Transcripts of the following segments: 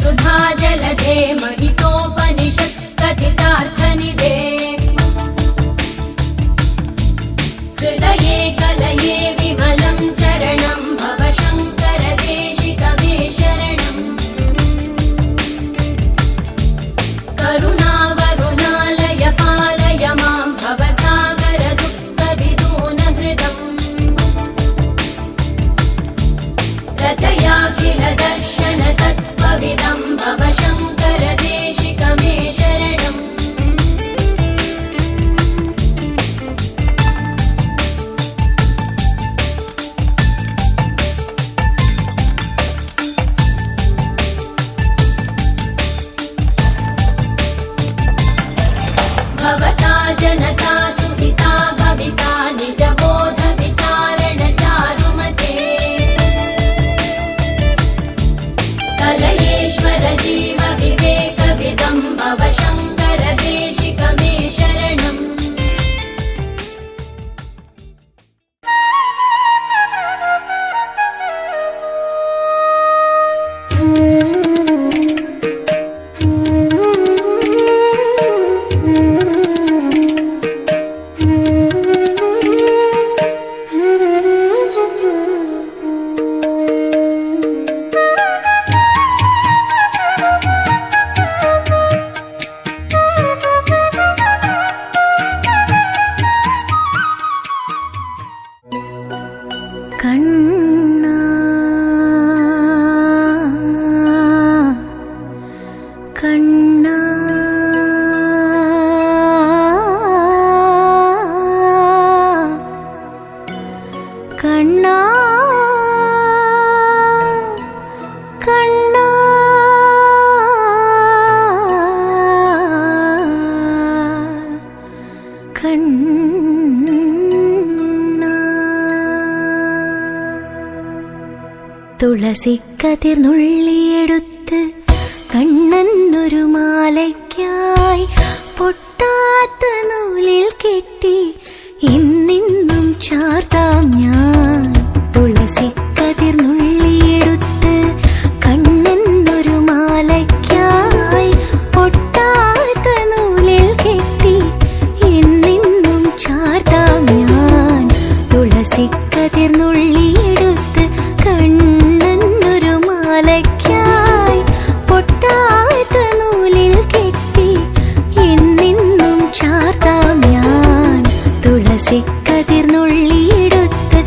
सुधा जलधे महितोपनिषत् कथितार्थनिधे हृदये कलये विमलं चरणं भव शङ्कर देशिकमे शरणम् करुणावरुणालय पालय मां भवसागर दुःखविदूनहृदम् रचयाखिल दर्शन तत्त्वविदं भव शङ्कर देशिकमे शरणम् भवता जनता सुहिता भविता निजबोध विचारण चारुमते कलयेश्वर जीव विवेकविदं भव शङ्कर देशिकमे शरणम् തുളസിക്കതിർന്നുള്ളിയെടുത്ത് കണ്ണനൊരു മാലയ്ക്കായി പൊട്ടാത്ത നൂലിൽ കെട്ടി ഇന്നിന്നും ചാർത്താം ഞാൻ. തുളസിക്കതിർന്നുള്ളിയെടുത്ത് കണ്ണനൊരു മാലയ്ക്കായി പൊട്ടാത്ത നൂലിൽ കെട്ടി ഇന്നിന്നും ചാർത്താം ഞാൻ. തുളസിക്കതിർന്നുള്ളിയെടുത്ത് കണ്ണനൊരു മാലയ്ക്കായി പൊട്ടാത്ത നൂലിൽ കെട്ടി എന്നെന്നും ചാർത്താം ഞാൻ. തുളസിക്കതിർന്നുള്ളിയെടുത്ത്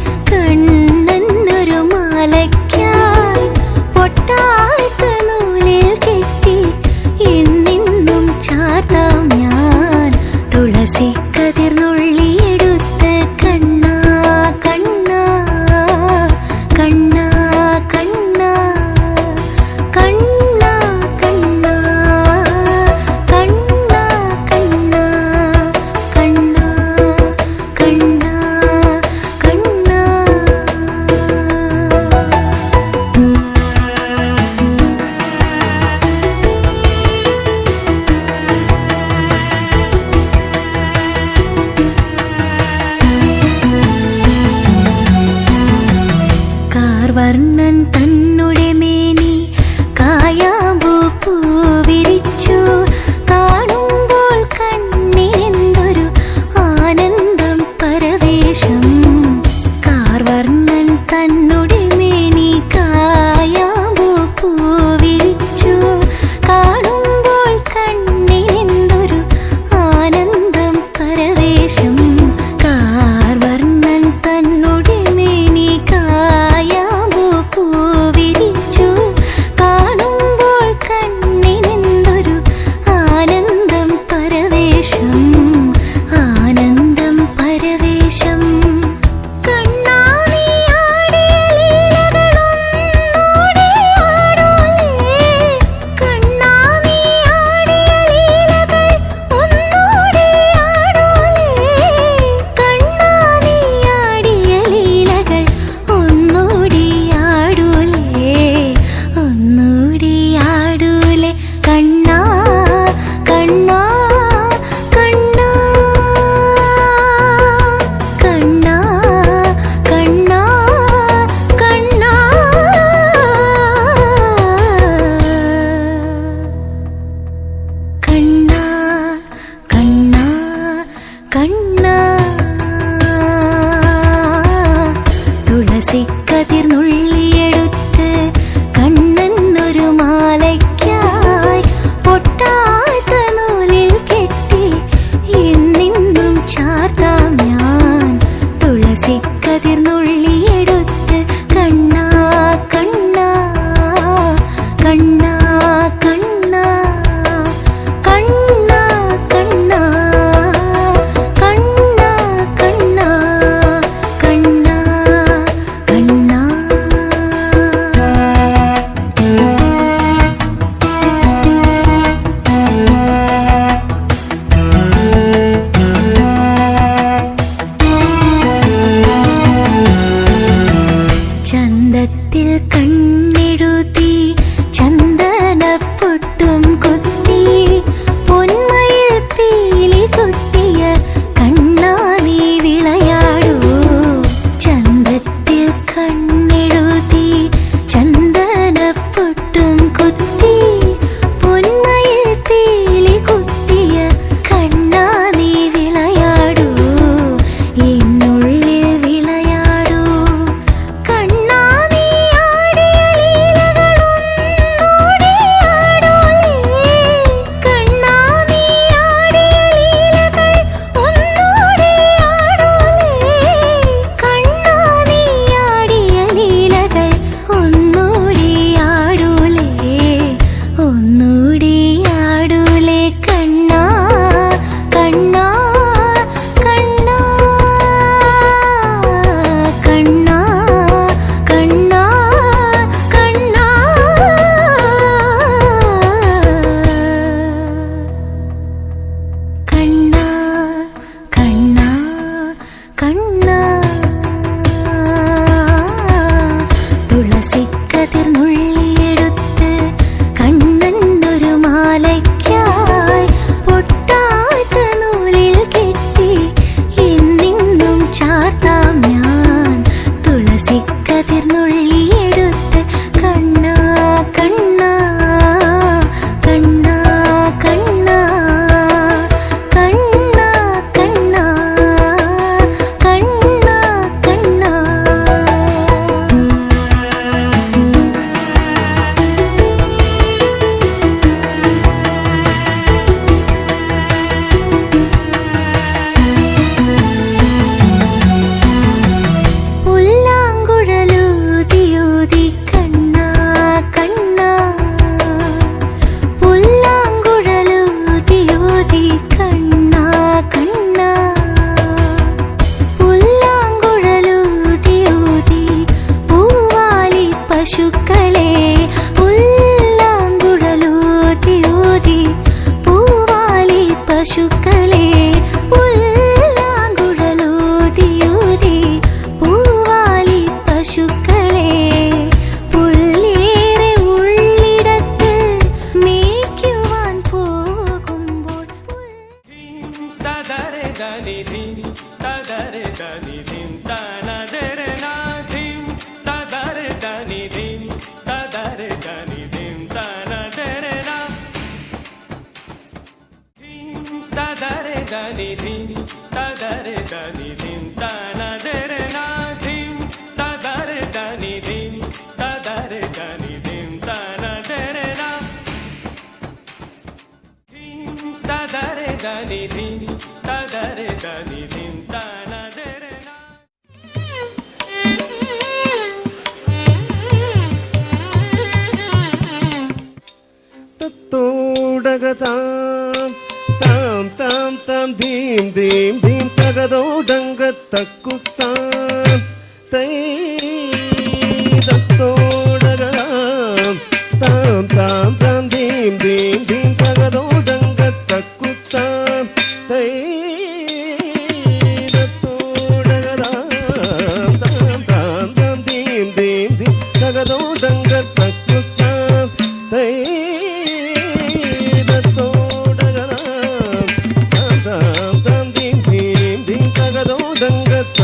കണ്ണാ കണ്ണാ കണ്ണാ കണ്ണാ കണ്ണാ കണ്ണാ കണ്ണാ കണ്ണാ ചന്തത്തിൽ കണ്ണെഴുതി ചന്ദനപ്പൊട്ടും കുത്തി പൊന്മയിൽ പീലി കുത്തിയ കണ്ണാ നീ വിളയാടൂ ചന്തത്തിൽ കണ്ണെഴുതി ചന്ദനപ്പൊട്ടും കുത്തി പൊന്മയിൽ പീലി കുത്തിയ കണ്ണാ നീ വിളയാടൂ എന്നുള്ളിൽ വിളയാടൂ കണ്ണാ നീ ആടിയ ലീലകളൊന്നൂടി ആടൂലേ കണ്ണാ നീ ആടിയ ലീലകൾ ഒന്നൂടി ആടൂലേ കണ്ണാ നീ ആടിയ ലീലകൾ ഒന്നൂടി ആടൂലേ ഒന്നൂടി ആടൂലേ കണ്ണാ കണ്ണാ കണ്ണാ കണ്ണാ കണ്ണാ കണ്ണാ കണ്ണാ കണ്ണാ കണ്ണാ തുളസിക്കതിർന്നുള്ളിയെടുത്ത് കണ്ണനൊരു മാലയ്ക്കായി പൊട്ടാത്ത നൂലിൽ കെട്ടി എന്നെന്നും ചാർത്താം ഞാൻ തുളസിക്കതിർന്നുള്ളിയെടുത്ത് കണ്ണാ കണ്ണാ കണ്ണാ കണ്ണാ കണ്ണാ കണ്ണാ കണ്ണാ കണ്ണാ പുല്ലാങ്കുഴലൂതിയൂതി കണ്ണാ കണ്ണാ പുല്ലാങ്കുഴലൂതിയൂതി കണ്ണാ കണ്ണാ പുല്ലാങ്കുഴലൂതിയൂതി പൂവാലി പശുക്കളെ പുല്ലാങ്കുഴലൂതിയൂതി പൂവാലി പശുക്കളെ പുല്ലാങ്കുഴലൂതിയൂതി പൂവാലി പശുക്കളെ പുല്ലേറെ ഉള്ളിടത്ത് മേയ്ക്കുവാൻ പോകുമ്പോൾ തദരെ ധനി ധിം തദരെ ധനി ധിം തനദരെ നാധിം തദരെ ധനി ധിം തദരെ ധനി ധിം തനദരെ നാ ധിം തദരെ ധനി ധിം തദരെ ധനി ധിം തനദരെ നാധിം തദരെ ധനി ധിം തദരെ ധനി ധിം തനദരെ നാ ധിം തദരെ ധനി ധിം തദരെ ധനി ധിം തനദരെ നാ തത്തോടകതാം താം താം താം ധീം ധീം ധീം തകതോടങ്കത്തക്കുത്താം തൈ തത്തോടകതാം താം താം താം ധീം ധീം ധീം തകതോടങ്കത്തക്കുത്താം തൈ തത്തോടകതാം താം താം താം ധീം ധീം ധീം തകതോടങ്കത്തക്കുത്താം തൈ തത്തോടകതാം താം താം താം ധീം ധീം ധീം തകതോടങ്കത്ത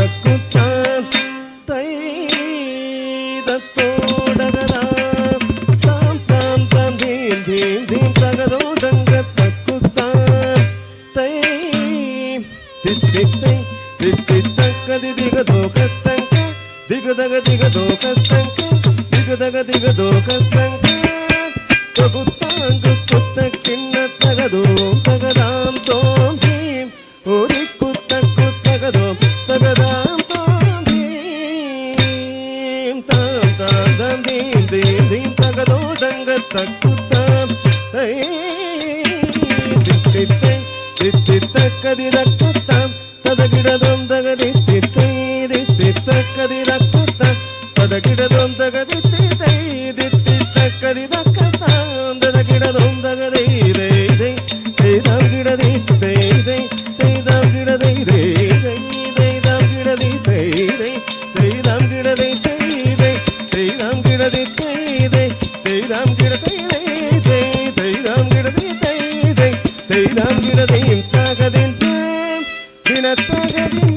தக்குத்தாம் தை தித்தை தித்தக்கதிரக்குத்தாம் ததகிடதோம் தகதி தித்தை தித்தக்கதிரக்குத்தாம் ததகிடதோம் தகதி தித்தை தித்தக்கதிரக்குத்தாம் ததகிடதோம் தகதி தை தாம் கிடதி தை தாம் கிடதை தாம் கிடதி தாம் கிடதை தாம் கிடதி தாம் கிடதை தாம் கிடதி தாம் கிடதையும் தகதின் தினத்தகதின்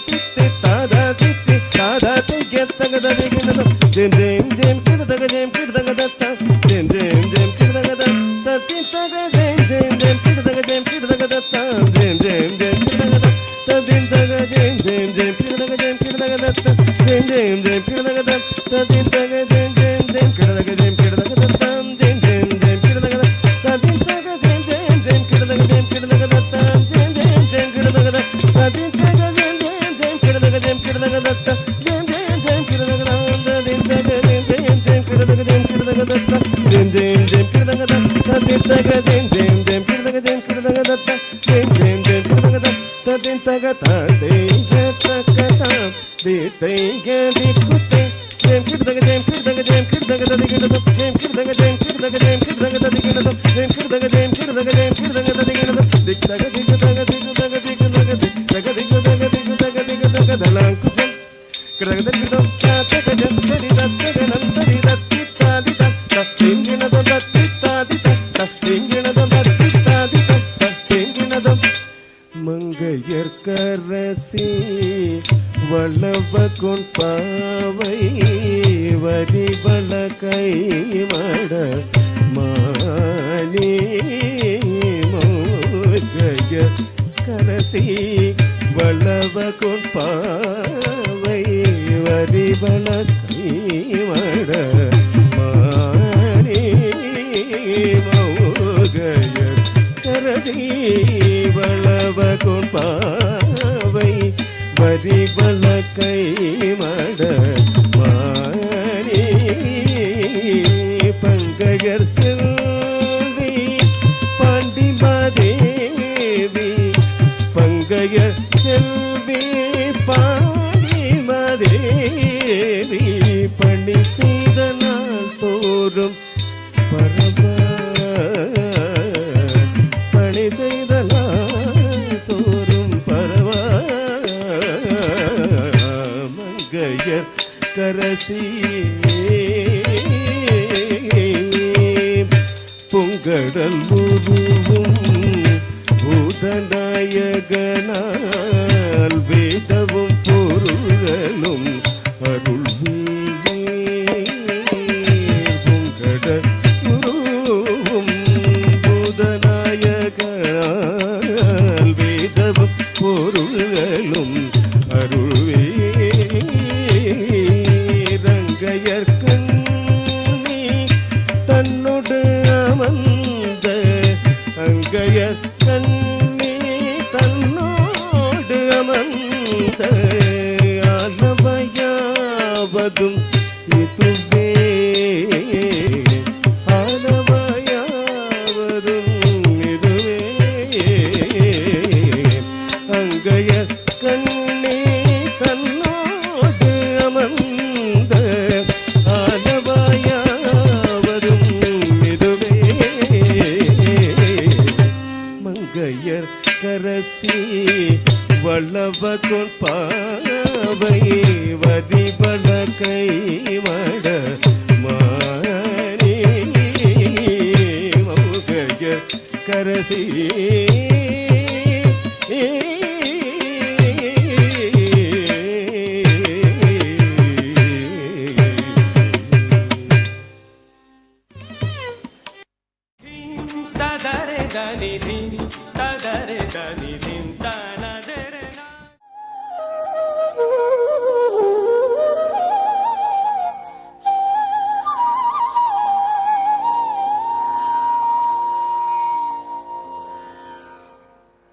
தித்தி தாதா தித்தி தாதா தையத்தகதை கிடதம் ஜெம் ஜெம் ஜெம் கிடதக ஜெம் கிடதக தத்தா ஜெம் ஜெம் ஜெம் கிடதக தத்தி தக ஜெம் ஜெம் ஜெம் கிடதக ஜெம் கிடதக தத்தா ஜெம் ஜெம் ஜெம் கிடதக தத்தின் தக ஜெம் ஜெம் ஜெம் கிடதக ஜெம் கிடதக தத்தா ஜெம் ஜெம் ஜெம் கிடதக தத்தின் தக ஜெம் ஜெம் ஜெம் கிடதக ஜெம் கிடதக தத்தா ஜெம் ஜெம் ஜெம் கிடதக தத்தின் தக ஜெம் ஜெம் ஜெம் கிடதக ஜெம் கிடதக தத்தா ஜெம் ஜெம் ஜெம் கிடதக தத்தின் தக ஜெம் ஜெம் ஜெம் கிடதக ஜெம் கிடதக தத்தா ஜெம் ஜெம் ஜெம் கிடதக தத்தின் தக ஜெம் ஜெம் ஜெம் கிடதக ஜெம் கிடதக தத்தா ஜெம் ஜெம் ஜெம் கிடதக தத்தின் தக ஜெம் ஜெம் ஜெம் கிடதக ஜெம் கிடதக தத்தா ஜெம் ஜெம் ஜெம் கிடதக தத்தின் தக தாதை தக்கதா தித்தை திக்குத்தை ஜெம் கிடதக ஜெம் கிடதக ஜெம் கிடதக ததி கிடதம் ஜெம் கிடதக ஜெம் கிடதக ஜெம் கிடதக ததி கிடதம் ஜெம் கிடதக ஜெம் கிடதக ஜெம் கிடதக ததி கிடதம் திக்தக திக்தக திக்தக திக்தக திக்தக திக்தக திக்தக திக்தக தலாங்குஜம் கிடதக திக்தம் தாதக ஜெம் ததி தத்தக நம் ததி தத்தி தாதி தத்திங்கினதம் தத்தி தாதி தத்திங்கினதம் தத்தி தாதி தத்திங்கினதம் மங்கையர்க்கரசி வளவ கொண்பாவை வரிவள கைமட மானி மங்கையர்க்கரசி வளவ கொண்பாவை வரிவள கைமட மானி மங்கையர்க்கரசி வளவ கொண்பாவை வரிவள கைமட மானி பங்கையர் செல்வி பாண்டிமாதேவி பங்கையர் செல்வி பாண்டிமாதேவி பணி செய்த நாள் தோறும் பரவ பணி செய்த நாள் தோறும் பரவ மங்கையர் கரசி பொங்கடல் முருவும் பூதநாயகனால் வேதவும் பொருள்களும் அருள் பொங்கடல் முருவும் பூதநாயகனால் வேதவும் பொருள்களும் அருள்வே ரங்கையர்கண்ணி தன்னோடு அமர்ந்த அங்கையர் கண்ணி தன்னோடு அமர்ந்த ஆலவையாவதும் இதுவே ஆலவையாவதும் இதுவே அங்கையர் கண்ணி தன்னோடு அமர்ந்த ஆலவாயாவதும் இதுவே மங்கையர் கரசி வளவ கொண்பாவை வரிவள கைமட மானி மங்கையர் கரசி tadare dani dim tadare dani dim tanadere na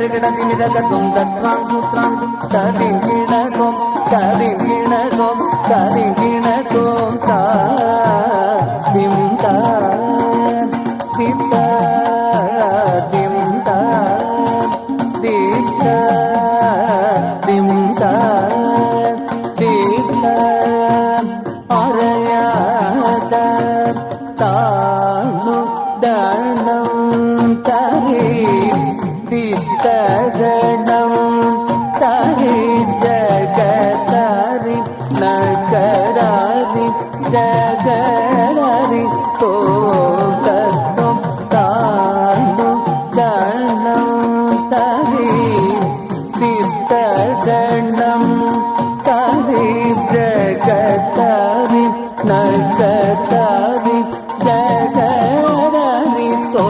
തരികിട നിമിതകം തത്രാങ്കുത്രാം തരികിണകം തരികിണകം തരികിണകം താം താ ദിത്ത ദിം താ ദിത്ത ദിം താ ദിത്ത അറിയാത താണു ദണം തരി ദിത്തഗണം തരി ജഗതരി നഗരാരി ജഗരാരി തോ തത്വം താണു ദണം തരി ദിത്തഗണം തരി ജഗതരി നഗരാരി ജഗരാരി തോ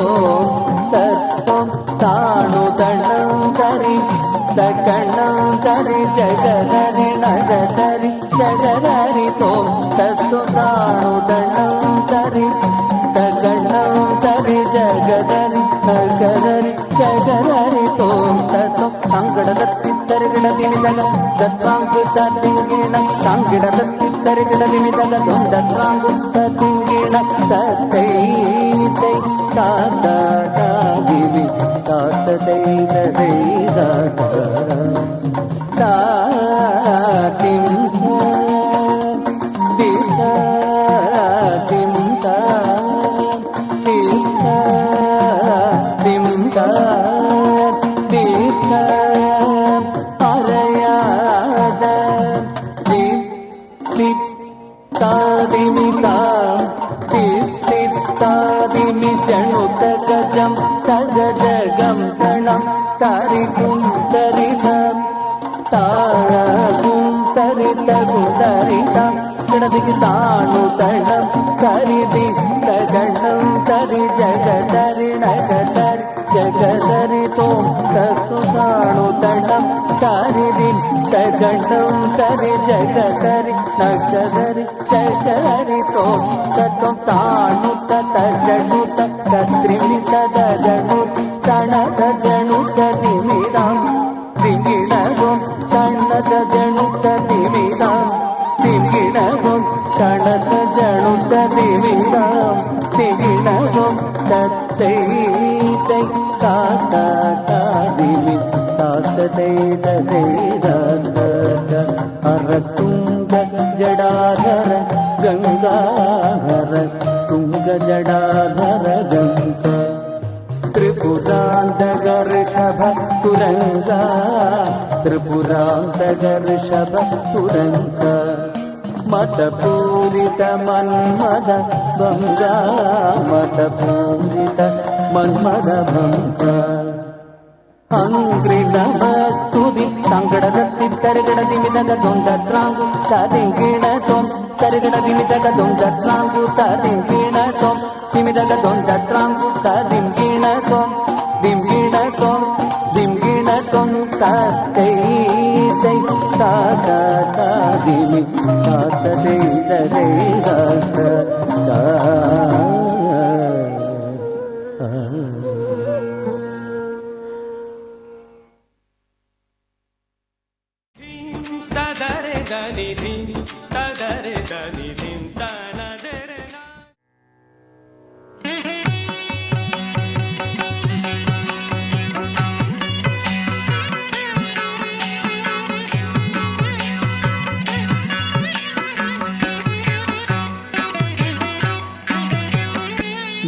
തത്വം താണു ദണം തരി ദഗണം തരി ജഗതരി നഗതരി ജഗതരി തോ തത്വം താണു ദണം തരി ദഗണം തരി ജഗതരി നഗതരി ജഗതരി തോ തത്വം സങ്കടദത്തി തരികിട നിമിതക ദത്രാങ്കു തത്തിങ്കീണ സങ്കടദത്തി തരികിട നിമിതക ദത്രാങ്കു തത്തിങ്കീണ തത്തൈ തൈ താത താദിവി താത തൈ തൈ താത താതിം ദിത ദിം താ ദിത ദിം താ ദിത അറിയാത ദിത് താദിമി താം താദിമി ജണുത ഗജം തഗജഗം തണം തരികും തരിതം താഴകും തരിതകും തരിതം കിടതിക്ക് താണു തണം തരിതി തഗണം തരി ജഗതരി നഗതരി ജഗതരി തോം തത്തു താണു തണം തരിതി തഗണം തരി ജഗതരി നഗതരി ജഗതരി തോം തത്വം താണു തജണുത തത്രിമിത തജണു തണത ജണുത നിമിതം തിങ്കിണകും തണത ജണുത നിമിതം തിങ്കിണകും തണത ജണുത നിമിതം തിങ്കിണകും തത്തൈ തൈ താത താദിമി താത തൈ തൈ താത ഹരതുംഗ ജടാധര ഗംഗാഹര തുംഗ ജടാധര ഗംഗ ത്രിപുരാന്തകർഷഭ തുരംഗ ത്രിപുരാന്തകർഷഭ തുരംഗ മതപൂരിത മന്മദ ഭംഗ മതപൂരിത മന്മദ ഭംഗ അംഗ്രിണവത്തുതി സങ്കടദത്തി തരികിട നിമിതക ദൊണ്ടത്രാങ്കു തതിങ്കിണ തോം തരികിട നിമിതക ദൊണ്ടത്രാങ്കു തതിങ്കിണ തോം നിമിതക ദൊണ്ടത്രാങ്കു തതിങ്കിണ തോം ദിംകിണ തോം ദിംകിണ തോം തൈ തൈ താത താദിമി താത തൈ തൈ താത തദരെ ദനി ധിം തദരെ ദനി ധിം തനദരെ നാ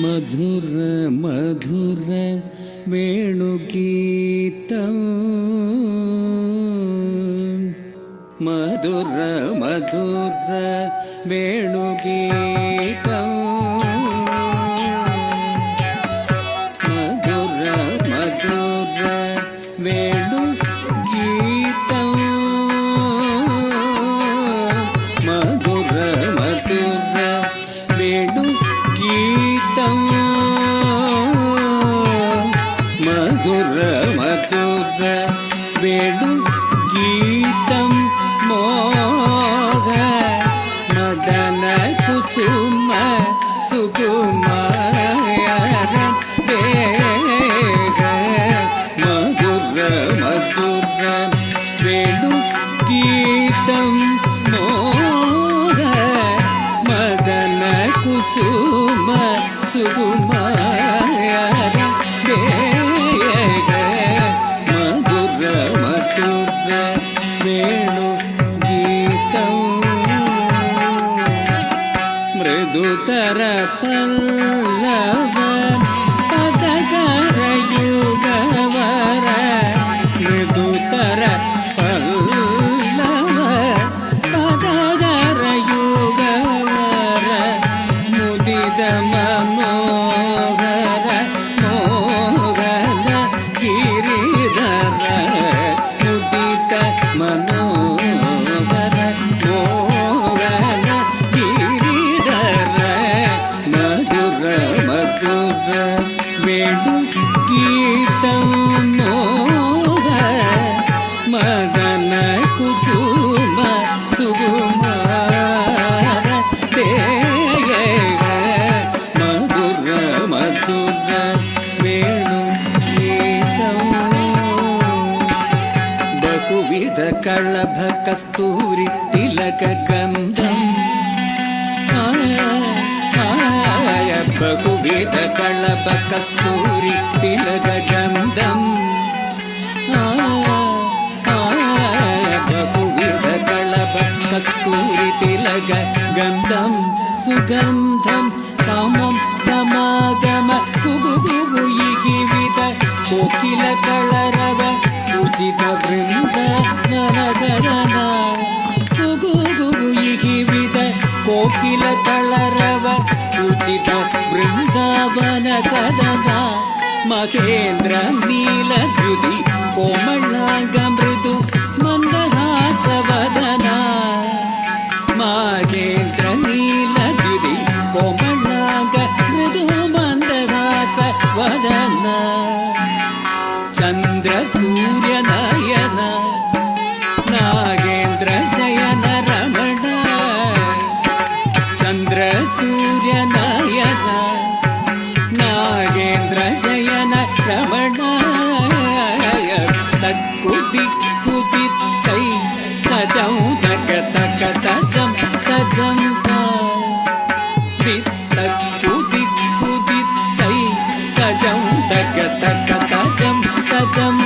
മധുര മധുര വേണുഗീതം മധുര മധുര വേണുഗീതം മധുര മധുര വേണുഗീതം മധുര മധുര വേണുഗീതം മധുര മധുര വേണുഗീതം മോഹ മദന കുസുമ സുകുമാര വേഗ മധുര गीतं मोह मदन कुसुम सुकुमार देग मधुर मधुर वेणु गीतं मृदुतर पल्लव पदकर युगवर मृदुतर पल्लव पदकर युगवर मुदित मनोहर मोहन गिरिधर मुदित मनोहर मोहन गिरिधर मधुर मधुर वेणु गीतं मोह मदन कुसुम सुकुमार देग मधुर मधुर वेणु गीतं बहुविध कलभ कस्तूरि तिलक गन्धं बहुविध कलभ कस्तूरि तिलक गन्धं बहुविध कलभ कस्तूरि तिलक गन्धं सुगन्धं समं समागम कुगु कुगु इहिविद कोकिल कलरव उचित वृन्द नरधरना कुगु कुगु इहिविद कोकिल कलरव उचित वृन्दावन सदना महेन्द्र नीलद्युति कोमलांग मृदु मन्दहासवदना महेन्द्र नीलद्युति कोमलांग मृदु मन्दहासवदना चन्द्र सूर्य नयन नागेन्द्र शयन रमण चन्द्र सूर्य नयन नागेन्द्र शयन रमण तक्कुदिक्कुदित्तै तजं तक तक तजं तजं तक्कुदिक्कुदित्तै तजं तक तक तजं तजं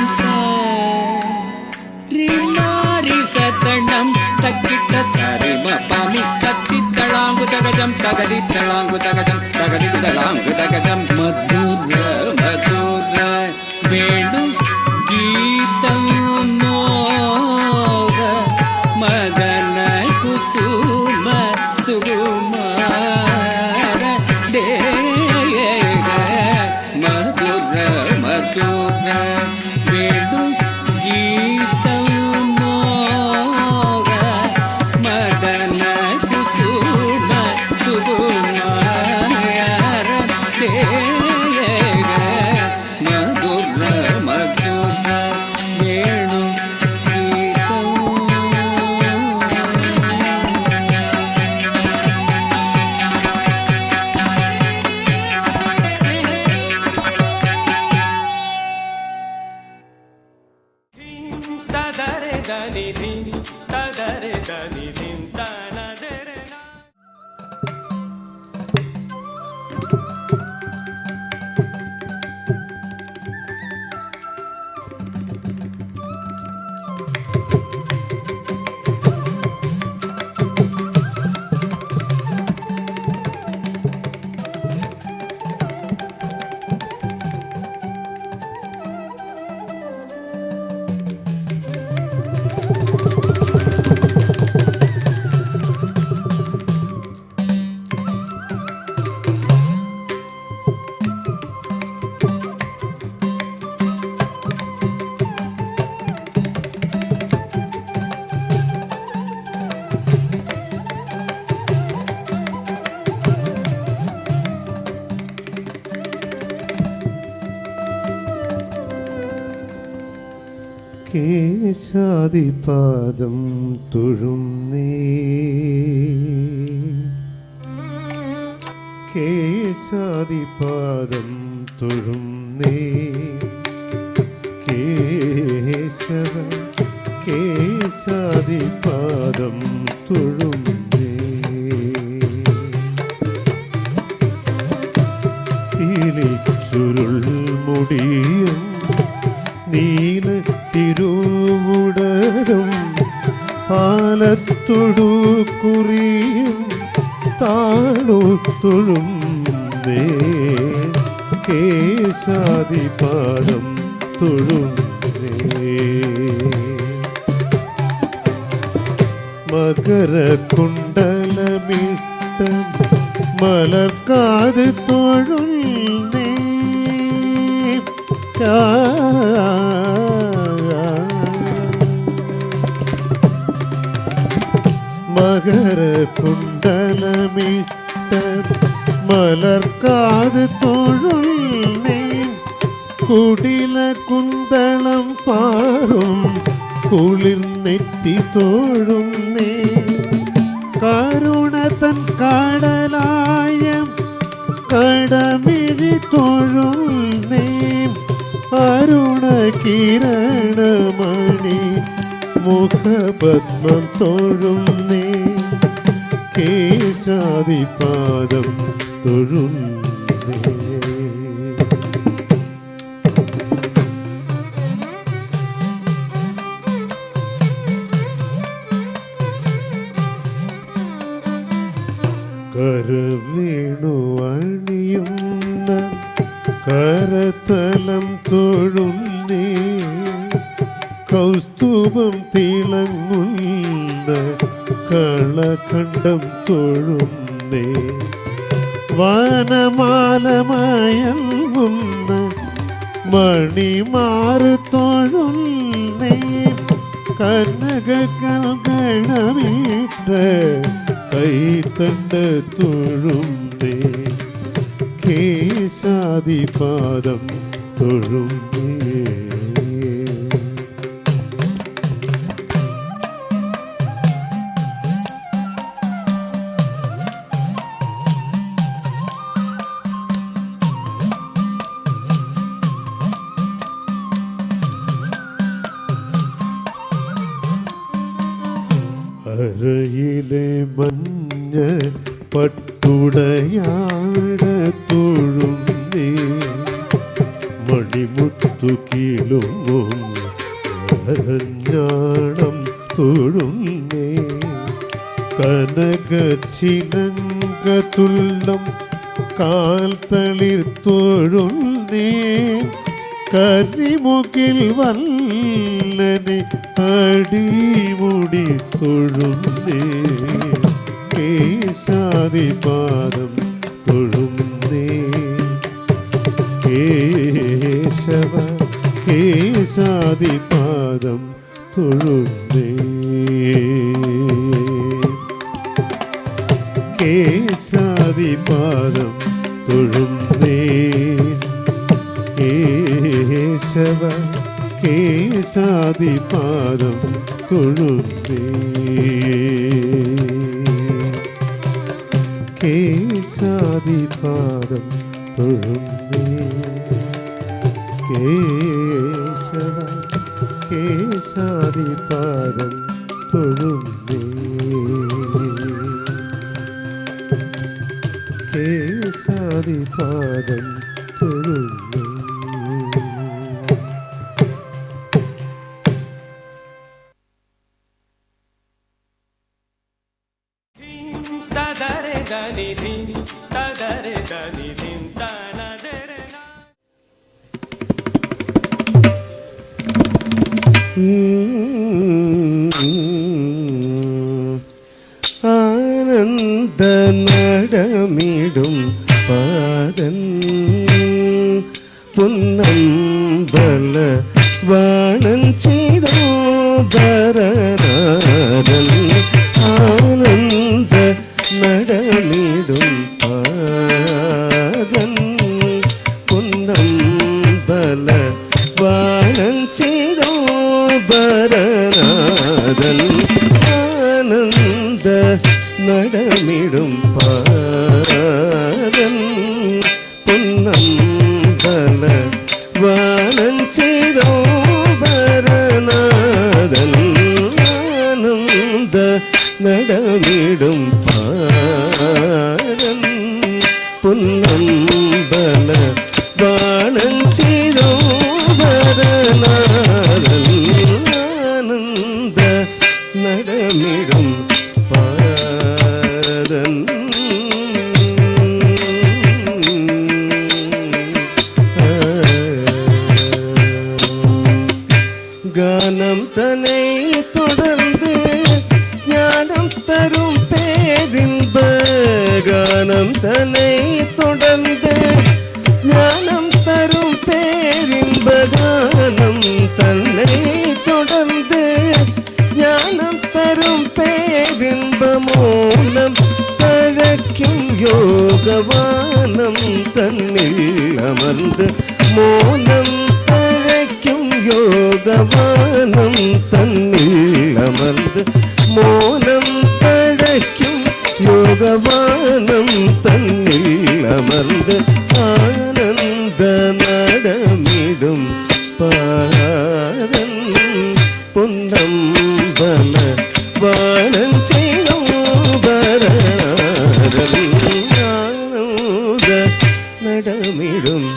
रिमारि सतणं तक्किट सरिम पामि तत्तित्तळाङ्गु तगजं तगदित्तळाङ्गु तगजं तगदित्तळाङ्गु तगजं मधुर मधुर वेणु गीतं मोह मदन कुसुम सुकुमार देग मधुर मधुर वेणु गीतं मोह मदन कुसुम सुकुमार देग मधुर मधुर वेणु गीतं तदरे दनि धिं तदरे दनि धिं तनदरे ना കേശാദിപാദം തൊഴുന്നേ കേശാദിപാദം തൊഴുന്നേ കേശവ കേശ കേശാദിപാദം തൊഴുന്നേ ചുരുൾ മുടിയും നീല തിരുവുടലും പാലത്തൊടു കുറിയും താണു തൊഴുന്നേ കേശാദിപാദം തൊഴുന്നേ മകരകുണ്ടലമിട്ട മലർക്കാത് തൊഴുന്നേ മകരകുണ്ടലമിട്ട മലർക്കാത് തൊഴുന്നേ കുടില കുന്തളം പാറും കുളിർന്നെറ്റി തോഴുന്നേ കരുണ തൻ കടലായ കടമിഴി തോഴുന്നേ അരുണ കിരണമണി മുഖപത്മം തോഴുന്നേ കേശാദിപാദം തൊഴുന്നേ കരവേണു അണിയുന്ന കരതലം തൊഴുന്നേ കൗസ്തുഭം തിളങ്ങുന്ന കളഖണ്ഡം തൊഴുന്നേ വനമാലമയങ്ങുന്ന മണിമാറ് തൊഴുന്നേ കനകഗണമീട്ട കൈത്തണ്ട് തൊഴുന്നേ കേശാദിപാദം തൊഴുന്നേ അരയിലെ മഞ്ഞ പട്ടുടയാട തൊഴുന്നേ മണിമുത്തു കീഴും അരഞ്ഞാണം തൊഴുന്നേ കനകച്ചിലങ്കതുള്ളം കാൽ തളിർ തൊഴുന്നേ കരിമുകിൽ വല്ലനെ അടിമുടി തൊഴുന്നേ കേശാദിപാദം തൊഴുന്നേ കേശവ കേശാദിപാദം തൊഴുന്നേ കേശാദിപാദം തൊഴുന്നേ കേശവ കേശാദിപാദം തൊഴുന്നേ കേശാദിപാദം തൊഴുന്നേ കേശവ കേശാദിപാദം തൊഴുന്നേ കേശാദിപാദം തൊഴുന്നേ തദരെ ദനി ധിം തദരെ ദനി ധിം തനദരെ ന ആനന്ദ നടമിടും പാദൻ പുന്നമ്പല വാണൻ ചെയ്തോ ധരനാഥൻ ആനന്ദ നടമിടും പാദൻ പുന്നമ്പല വാണൻ ചെയ്തോ ധരനാഥൻ ആനന്ദ നടമിടും പാദൻ പൊന്നമ്പല വാനം ചെയ്തോ ഭരനാഥൻ നടമിടും പാരൻ പൊന്നമ്പല ബാണം ചെയ്തോ വരനാഥൻ ആനന്ദ നടമിടും പാരൻ கானம் தன்னை தொடர்ந்து ஞானம் தரும் பேரின்ப கானம் தன்னை தொடர்ந்து ஞானம் தரும் பேரின்ப கானம் தன்னை தொடர்ந்து ஞானம் தரும் பேரின்ப மூலம் தழைக்கும் யோகவானம் தன்னில் அமர்ந்து மூலம் யோகவானம் தன்னில் அமர்ந்து மோனம் தழைக்கும் யோகவானம் தன்னில் அமர்ந்து ஆனந்த நடமிடும் பாரன் பொன்னம்பல வானம் செய்யும் வரன் ஆனந்த நடமிடும்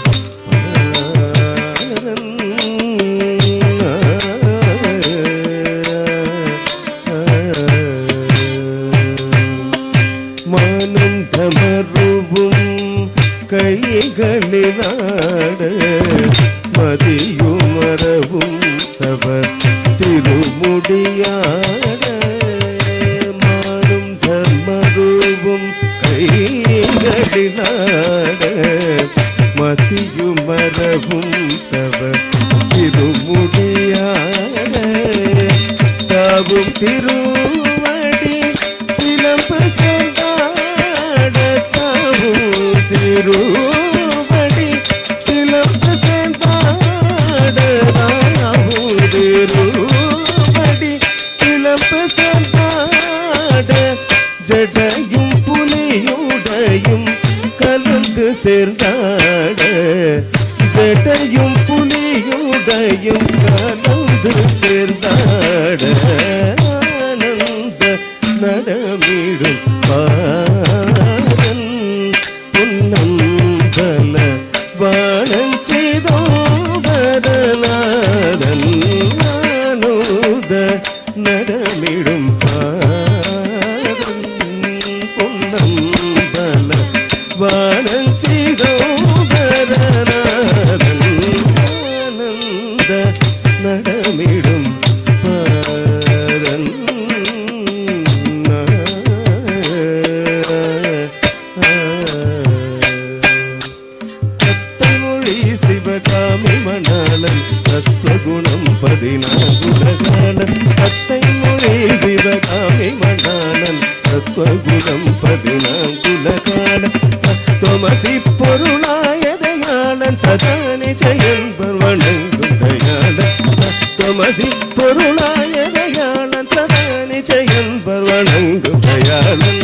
கைகளிலாட மதியுமரவும் தவ திருமுடியாட மாறும் தர்மரூபம் கைகளிலாட மதியுமரவும் தவ திருமுடியாட தாவும் திருவடி சிலம்பு சேர்ந்தாட தாவும் திருவடி சிலம்பு சேர்ந்தாட திருவடி சிலம்பு சேர்ந்தாட ஜடையும் புலியுடையும் கலந்து சேர்ந்தாட ஜடையும் புலியுடையும் கலந்து சேர்ந்தாட ஆனந்த நடமிடும் பாரன் பொன்னம்பல வானம் செய்தோ வரநாதன் ஆனந்த நடமிடும் பாரன் பொன்னம்பல வானம் செய்தோ வரநாதன் ஆனந்த நடமிடும் பாரன் சிவகாமி மணாளன் தத்துவகுணம் 14 அத்தை மொழி சிவகாமி மணாளன் தத்துவகுணம் 14 தத்துவமசி பொருளாயதயாளன் சதா நிச்சயம் வணங்கும் தயாளன் தத்துவமசி பொருளாயதயாளன் சதா நிச்சயம் வணங்கும் தயாளன்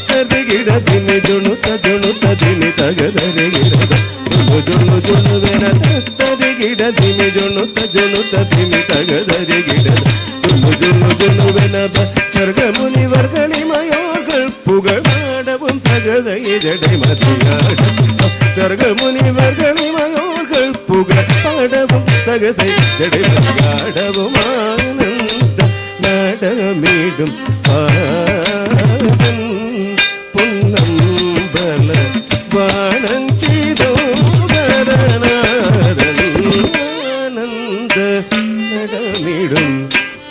தருகிடதினி ஜுணுத்த தினி தகதருகிடத ಜೊಣ್ಣು ಜೊಣ್ಣುವೆನ ತತ್ತರಿಗಿಡದಿನಿ ಜೊಣ್ಣುತ್ತ ತಿನಿ ತಗದರಿಗಿಡ ಜೊಣ್ಣು ಜೊಣ್ಣುವೆನ ಸ್ವರ್ಗ ಮುನಿ ವರ್ಗಳಿ ಮಯೋர்கள் புகழ் மாடவும் தகதை ஜடை மதியாட ಸ್ವರ್ಗ ಮುನಿ ವರ್ಗಳಿ மயோர்கள் புகழ் பாடவும் தகசை ஜடை மதியாடவும் ஆனந்த நடமிடும் பாரன் பொன்னம்பல வானம் செய்தோ ஆனந்த நடமிடும்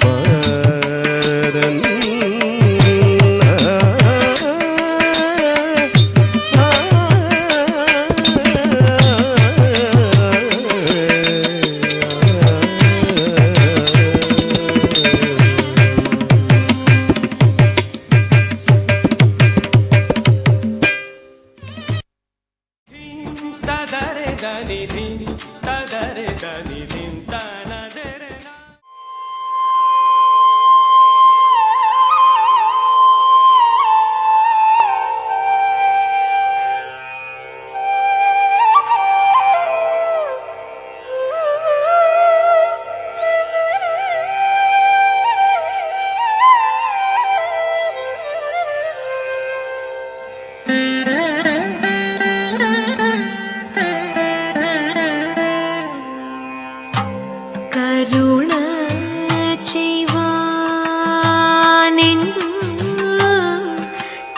பாரன்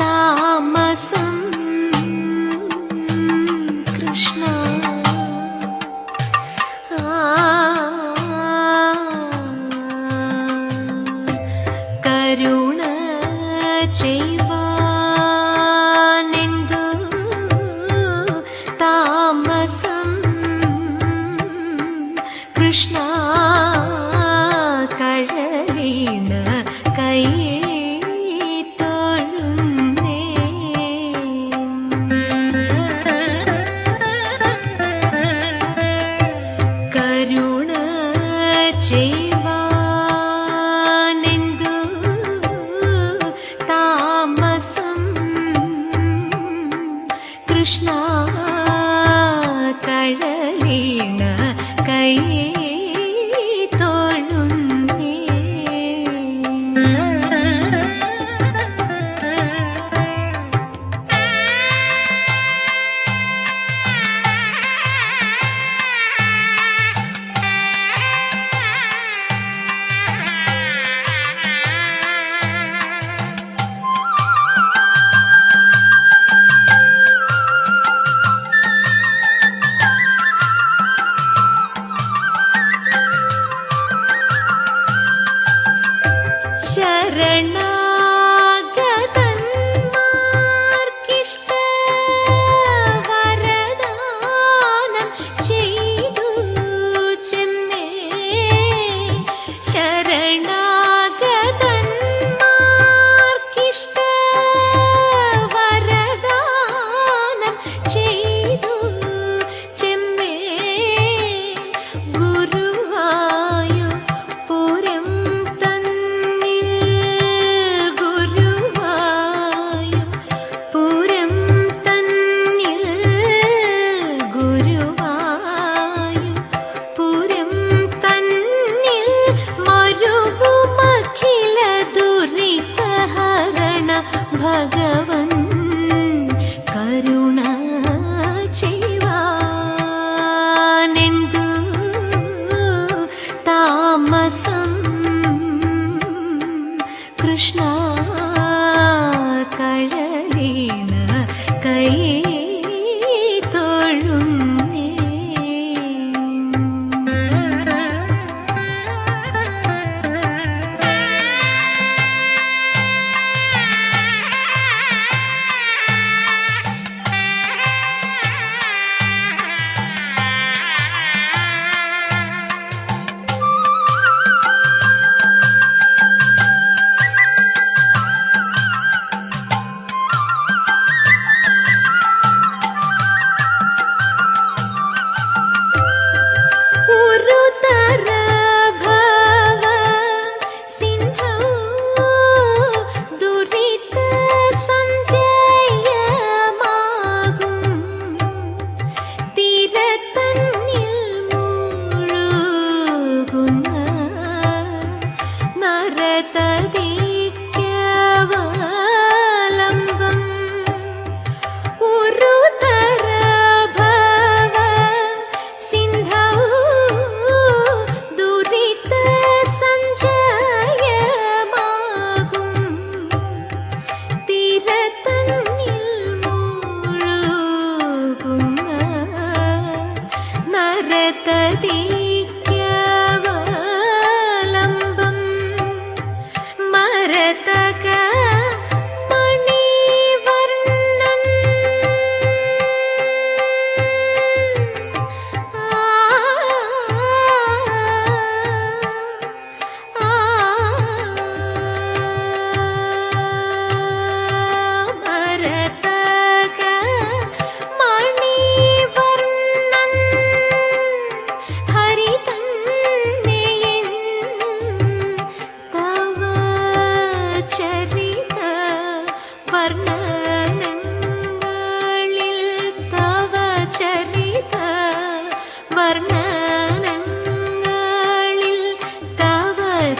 താമസം കൃഷ്ണ കരുണ ചെയ്വാനെന്തു താമസം കൃഷ്ണ കഴലിന കൈ തൊഴുന്നേ കരുണ ചെയ്വാനെന്തു താമസം കൃഷ്ണ കഴലിന കൈ തൊഴുന്നേ ശരണാഗതന്മാർക്കിഷ്ട വരദാനം ചെയ്തു ചെമ്മേ ശരണാഗതന്മാർക്കിഷ്ട വരദാനം ചെയ്തു ചെമ്മേ ഗുരുവായൂർ പുരം ഭഗവൻ കരുണ ചെയ്വാനെന്തു താമസം കൃഷ്ണ കഴലിന കൈ തൊഴുന്നേ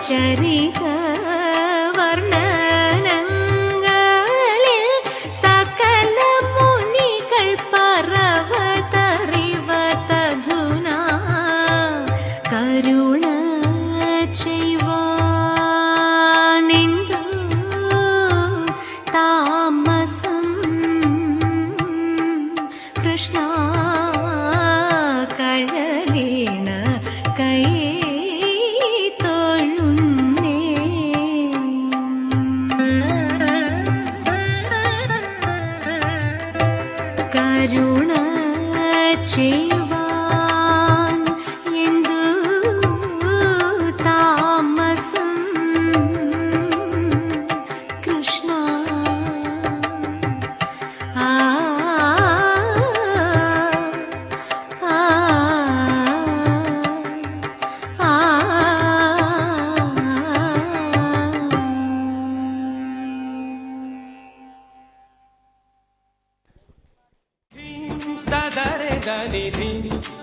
ചരിത വർണ്ണനങ്ങളിൽ സകല മുനികൾ പർവതറിവതധുനാ കരുണ ചെയ്വാനെന്തു దని ధిం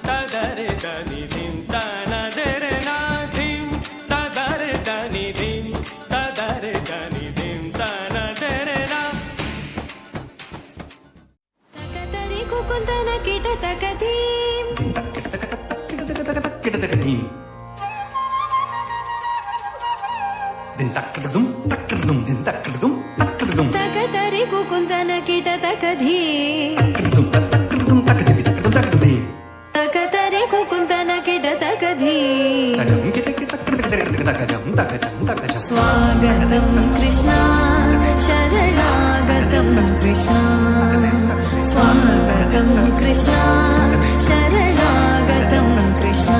తదరే దని ధిం తనదరే నా ధిం తదరే దని ధిం తదరే దని ధిం తనదరే నా తకతరి కుకుందన కిట తకధీం తకతరి కుకుందన కిట తకధీం తకతరి కుకుందన కిట తకధీం స్వాగతం కృష్ణ శరణాగతం కృష్ణ స్వాగతం కృష్ణ శరణాగతం కృష్ణ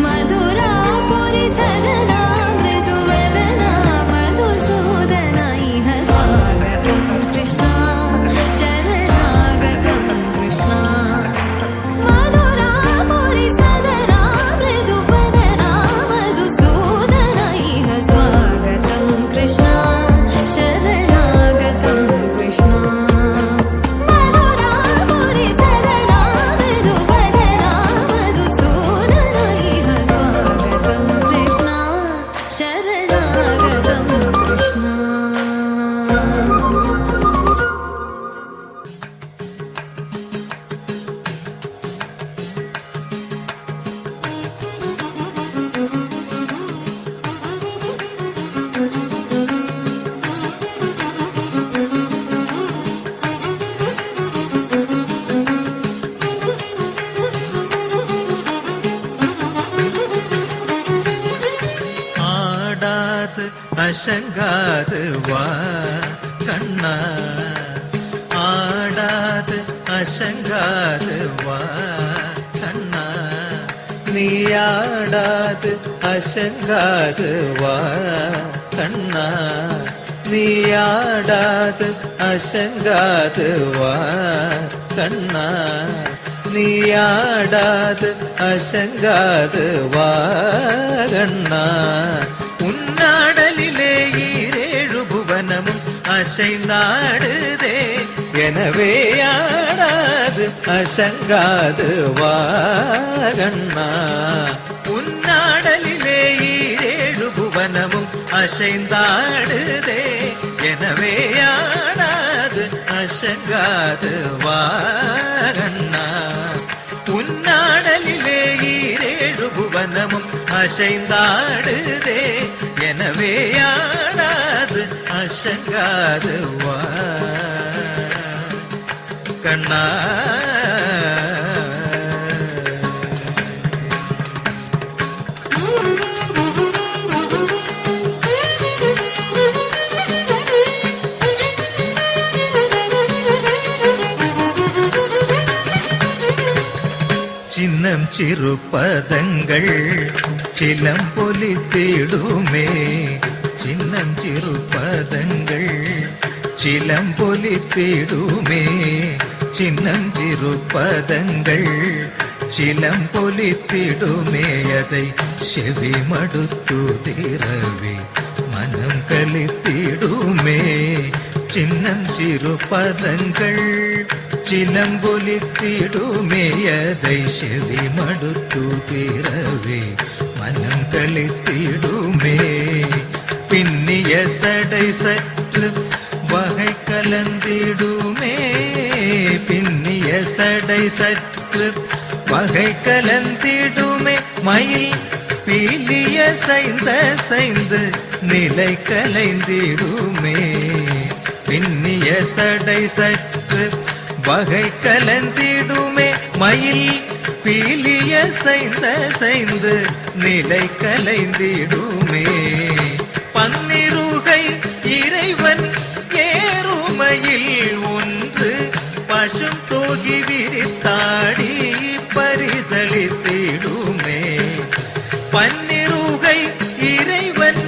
మధురాపురి సదనా మృదువదనా మధుసూదన ఇహ స్వాగతం కృష్ణ శరణాగతం కృష్ణ మధురాపురి సదనా మృదువదనా మధుసూదన ఇహ స్వాగతం కృష్ణ శరణాగతం కృష్ణ మధురాపురి సదనా మృదువదనా మధుసూదన ఇహ స్వాగతం కృష్ణ శరణాగతం కృష్ణ ஆடாது அசங்காது வா கண்ணா ஆடாது அசங்காது வா கண்ணா நீ ஆடாது அசங்காது வா கண்ணா நீ ஆடாது அசங்காது வா கண்ணா நீ ஆடாது அசங்காது வா கண்ணா உன்னாடலிலே ஈரேழு புவனமும் அசைந்தாடுதே எனவே ஆடாது அசங்காது வா கண்ணா உன்னாடலிலே ஈரேழு புவனமும் அசைந்தாடுதே எனவே ஆடாது அசங்காது வா கண்ணா உன்னாடலிலே ஈரேழு புவனமும் அசைந்தாடுதே எனவே ஆடாது அசங்காது வா கண்ணா சின்னம் சிறு பதங்கள் சிலம் பொலித்திடுமே சின்னம் சிறு பதங்கள் சிலம் பொலித்திடுமே சின்னம் சிறு பதங்கள் சிலம் பொலித்திடுமே அதை செவி மடுத்து திரவே மனம் கலித்திடுமே சின்னம் சிறு பதங்கள் ചിലമ്പൊലിത്തിടുമേ அதை செவி மடுத்து திரவே மனம் கழித்திடுமே பின்னிய சடை சற்று வகை கலந்திடுமே பின்னிய சடை சற்று வகை கலந்திடுமே மயில் பீலிய சைந்த சைந்து நிலை கலைந்திடுமே பின்னிய சடை சற்று வகை கலந்திடுமே மயில் பீலிய சைந்த சைந்து நிலை கலைந்திடுமே பன்னிருகை இறைவன் ஏறுமையில் ஒன்று பசும் தோகி விரித்தாடி பரிசளித்திடுமே பன்னிருகை இறைவன்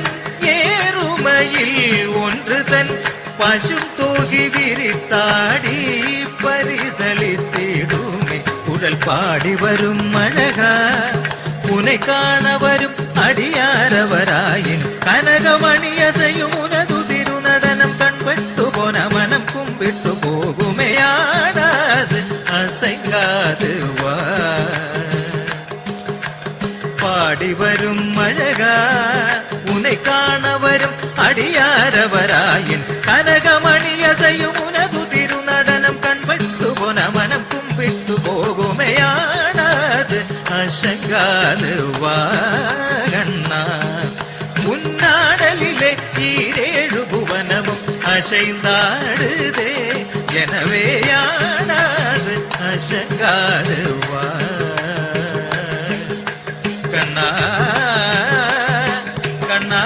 ஏறுமையில் ஒன்று தன் பசும் தோகி விரித்தாடி பரிசளித்திடுமே குழல் பாடி வரும் அழகா உனை காண வரும் அடியாரவராயின் கனகமணி அசையும் உனது திருநடனம் கண்பட்டு போன மனம் கும்பிட்டு போகுமே ஆடாது அசைங்கா അടിയാരവരായൻ കനകമണിയസയുമുനതു തിരുനടനം കൺപെട്ടു പൊന മനം കുമ്പിട്ടു പോകുമയാണത് അശങ്കാലുവാകണ്ണ ഉന്നാടലിലെ ഈരേഴു ഭുവനവും അശൈന്താടുതേ எனவேயானது அசங்காதுவா கண்ணா கண்ணா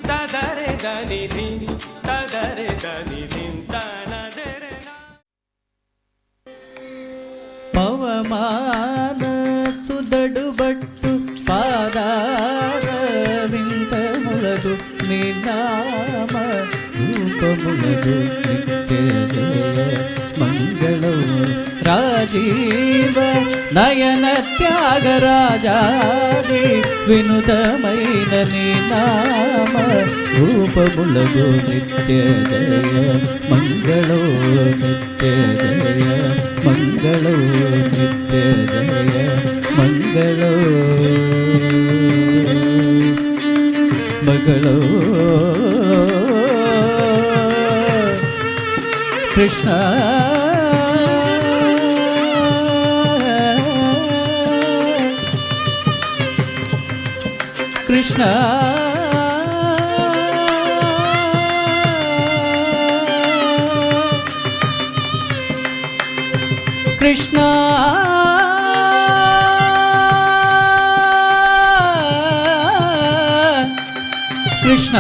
తదరే దని ధిం తదరే దని ధిం తనదరే పవమాన సుదడుబట్టు పాదార వింతములదు నినామ రూపములదు నిత్య మంగళం రాజీవ నయన త్యాగరాజాది వినుతమైన నినామ రూపములదు నిత్య జయ మంగళో నిత్య జయ మంగళో నిత్య జయ మంగళో మగళో కృష్ణ కృష్ణ కృష్ణ కృష్ణ